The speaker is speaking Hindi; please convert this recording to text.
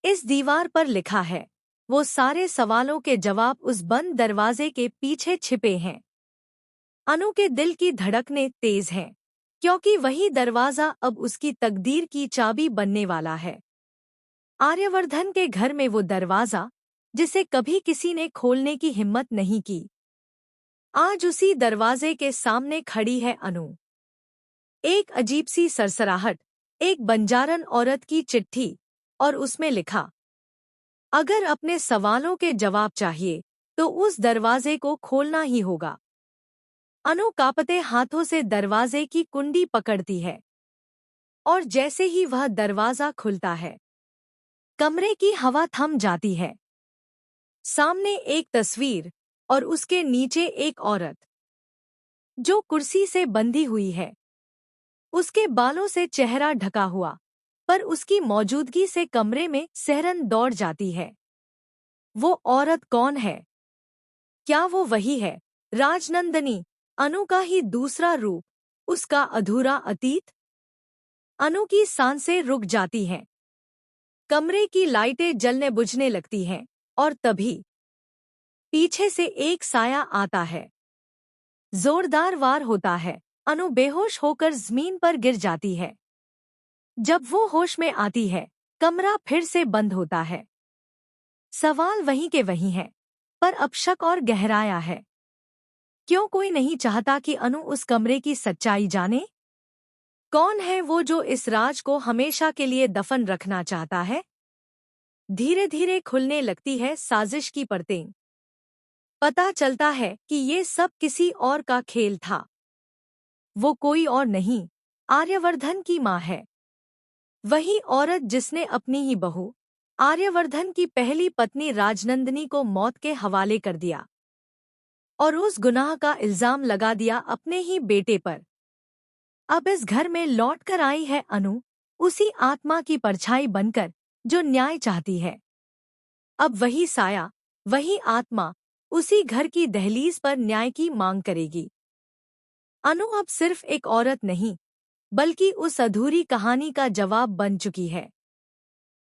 इस दीवार पर लिखा है, वो सारे सवालों के जवाब उस बंद दरवाजे के पीछे छिपे हैं। अनु के दिल की धड़कनें तेज हैं, क्योंकि वही दरवाजा अब उसकी तकदीर की चाबी बनने वाला है। आर्यवर्धन के घर में वो दरवाजा, जिसे कभी किसी ने खोलने की हिम्मत नहीं की, आज उसी दरवाजे के सामने खड़ी है अनु। एक अजीब सी सरसराहट, एक बंजारन औरत की चिट्ठी, और उसमें लिखा, अगर अपने सवालों के जवाब चाहिए तो उस दरवाजे को खोलना ही होगा। अनु कांपते हाथों से दरवाजे की कुंडी पकड़ती है, और जैसे ही वह दरवाजा खुलता है, कमरे की हवा थम जाती है। सामने एक तस्वीर, और उसके नीचे एक औरत, जो कुर्सी से बंधी हुई है। उसके बालों से चेहरा ढका हुआ, पर उसकी मौजूदगी से कमरे में सिहरन दौड़ जाती है। वो औरत कौन है? क्या वो वही है, राजनंदनी, अनु का ही दूसरा रूप, उसका अधूरा अतीत? अनु की सांसें रुक जाती हैं। कमरे की लाइटें जलने बुझने लगती हैं, और तभी पीछे से एक साया आता है। जोरदार वार होता है। अनु बेहोश होकर जमीन पर गिर जाती है। जब वो होश में आती है, कमरा फिर से बंद होता है। सवाल वहीं के वहीं हैं, पर अब शक और गहराया है। क्यों कोई नहीं चाहता कि अनु उस कमरे की सच्चाई जाने? कौन है वो जो इस राज को हमेशा के लिए दफन रखना चाहता है? धीरे धीरे खुलने लगती है साजिश की परतें। पता चलता है कि ये सब किसी और का खेल था। वो कोई और नहीं, आर्यवर्धन की माँ है। वही औरत जिसने अपनी ही बहू, आर्यवर्धन की पहली पत्नी राजनंदिनी को मौत के हवाले कर दिया, और उस गुनाह का इल्जाम लगा दिया अपने ही बेटे पर। अब इस घर में लौट कर आई है अनु, उसी आत्मा की परछाई बनकर जो न्याय चाहती है। अब वही साया, वही आत्मा, उसी घर की दहलीज पर न्याय की मांग करेगी। अनु अब सिर्फ एक औरत नहीं, बल्कि उस अधूरी कहानी का जवाब बन चुकी है।